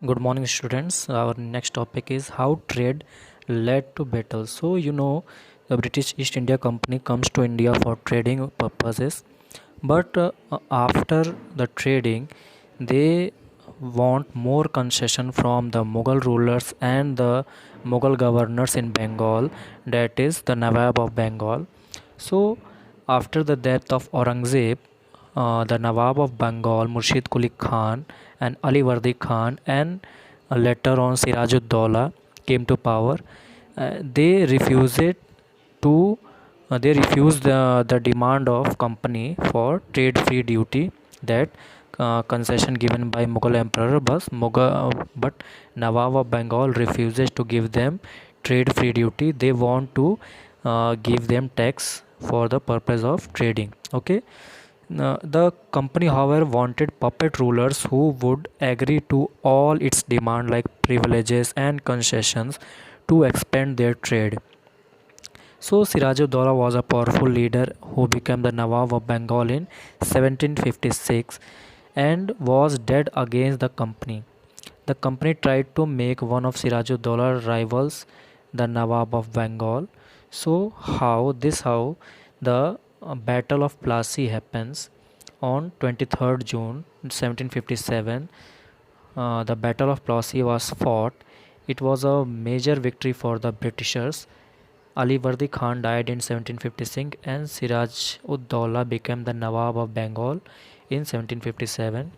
Good morning, students. Our next topic is how trade led to battle. So, the British East India Company comes to India for trading purposes, but after the trading, they want more concession from the Mughal rulers and the Mughal governors in Bengal, that is the Nawab of Bengal. So, after the death of Aurangzeb, the Nawab of Bengal, Murshid Quli Khan, and Ali Wardi Khan, and later on Sirajud-Dowla came to power. They refused to they refused the demand of company for trade free duty that concession given by Mughal emperor, but Nawab of Bengal refuses to give them trade free duty. They want to give them tax for the purpose of trading. Okay. The company, however, wanted puppet rulers who would agree to all its demand like privileges and concessions to expand their trade. So Sirajud-Dowla was a powerful leader who became the Nawab of Bengal in 1756 and was dead against the company. The company tried to make one of Sirajud-Dowla's rivals the Nawab of Bengal. So how the Battle of Plassey happens on 23rd June 1757. The Battle of Plassey was fought. It was a major victory for the Britishers. Ali Wardi Khan died in 1756 and Siraj ud Dowla became the Nawab of Bengal in 1757.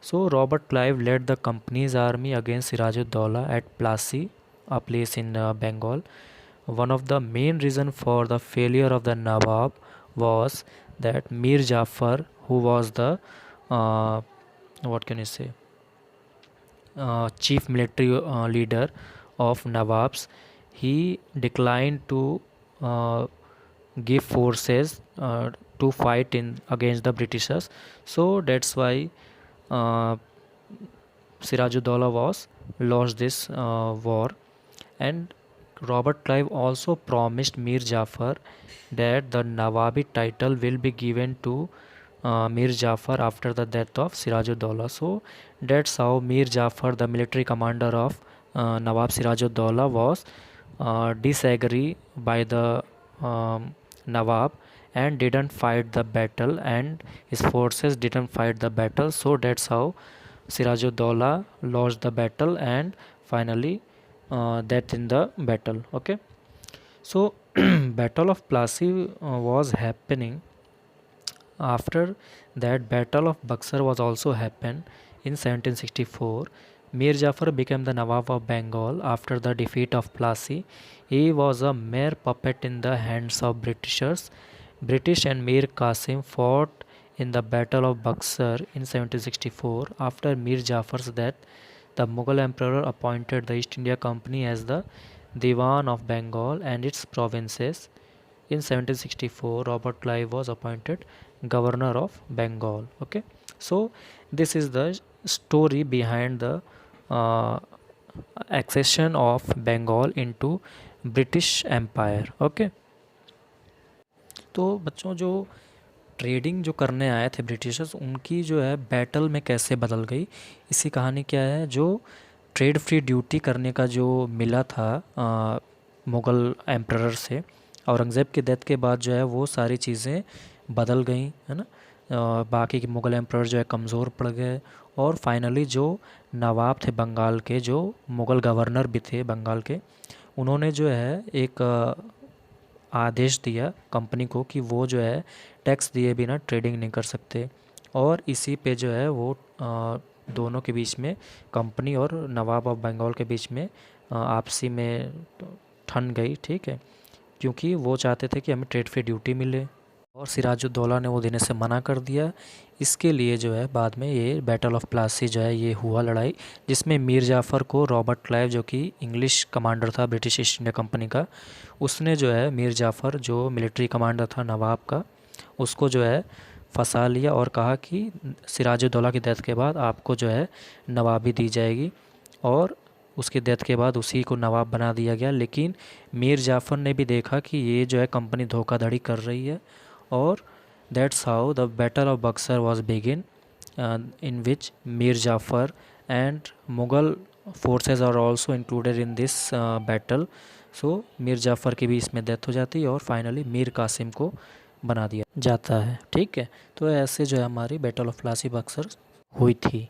So Robert Clive led the company's army against Siraj ud Dowla at Plassey, a place in Bengal. One of the main reasons for the failure of the Nawab was that Mir Jafar, who was the uh, what can you say chief military leader of Nawabs, he declined to uh, give forces to fight in against the Britishers. So that's why uh, Sirajuddaula was lost this war, and Robert Clive also promised Mir Jafar that the Nawabi title will be given to Mir Jafar after the death of Sirajuddaula. So that's how Mir Jafar, the military commander of Nawab Sirajuddaula, was disagree by the Nawab and didn't fight the battle, and his forces didn't fight the battle. So that's how Sirajuddaula lost the battle and finally death in the battle. Okay, so Battle of Plassey was happening. After that, Battle of Buxar was also happened in 1764. Mir Jafar became the Nawab of Bengal after the defeat of Plassey. He was a mere puppet in the hands of Britishers. British and Mir Qasim fought in the Battle of Buxar in 1764. After Mir Jafar's death, the Mughal emperor appointed the East India Company as the Diwan of Bengal and its provinces. In 1764, Robert Clive was appointed governor of Bengal. Okay, so this is the story behind the uh, accession of Bengal into British Empire. Okay, तो बच्चों जो trading जो करने आए थे Britishers, उनकी जो है बैटल में कैसे बदल गई, इसी कहानी क्या है। जो ट्रेड फ्री ड्यूटी करने का जो मिला था मुग़ल एम्परर से, औरंगज़ेब के डेथ के बाद जो है वो सारी चीज़ें बदल गई, है ना। बाकी के मुग़ल एम्परर जो है कमज़ोर पड़ गए, और फाइनली जो नवाब थे बंगाल के, जो मुग़ल गवर्नर भी थे बंगाल के, उन्होंने जो है एक आदेश दिया कंपनी को कि वो जो है टैक्स दिए बिना ट्रेडिंग नहीं कर सकते। और इसी पे जो है वो दोनों के बीच में, कंपनी और नवाब ऑफ बंगाल के बीच में आपसी में ठन गई, ठीक है, क्योंकि वो चाहते थे कि हमें ट्रेड फ्री ड्यूटी मिले और सिराजुद्दौला ने वो देने से मना कर दिया। इसके लिए जो है बाद में ये बैटल ऑफ प्लासी जो है ये हुआ लड़ाई, जिसमें मीर जाफ़र को रॉबर्ट क्लाइव, जो कि इंग्लिश कमांडर था ब्रिटिश ईस्ट इंडिया कंपनी का, उसने जो है मीर जाफ़र जो मिलिट्री कमांडर था नवाब का, उसको जो है फंसा लिया और कहा कि सिराजुद्दौला की डेथ के बाद आपको जो है नवाबी दी जाएगी, और उसकी डेथ के बाद उसी को नवाब बना दिया गया। लेकिन मीर जाफ़र ने भी देखा कि ये जो है कंपनी धोखाधड़ी कर रही है, और that's how the battle of Buxar was begin, in which Mir Jafar and Mughal forces are also included in this battle. सो मीर जाफ़र की भी इसमें डेथ हो जाती है और फाइनली मीर कासिम को बना दिया जाता है। ठीक है, तो ऐसे जो है हमारी बैटल ऑफ प्लासी बक्सर हुई थी।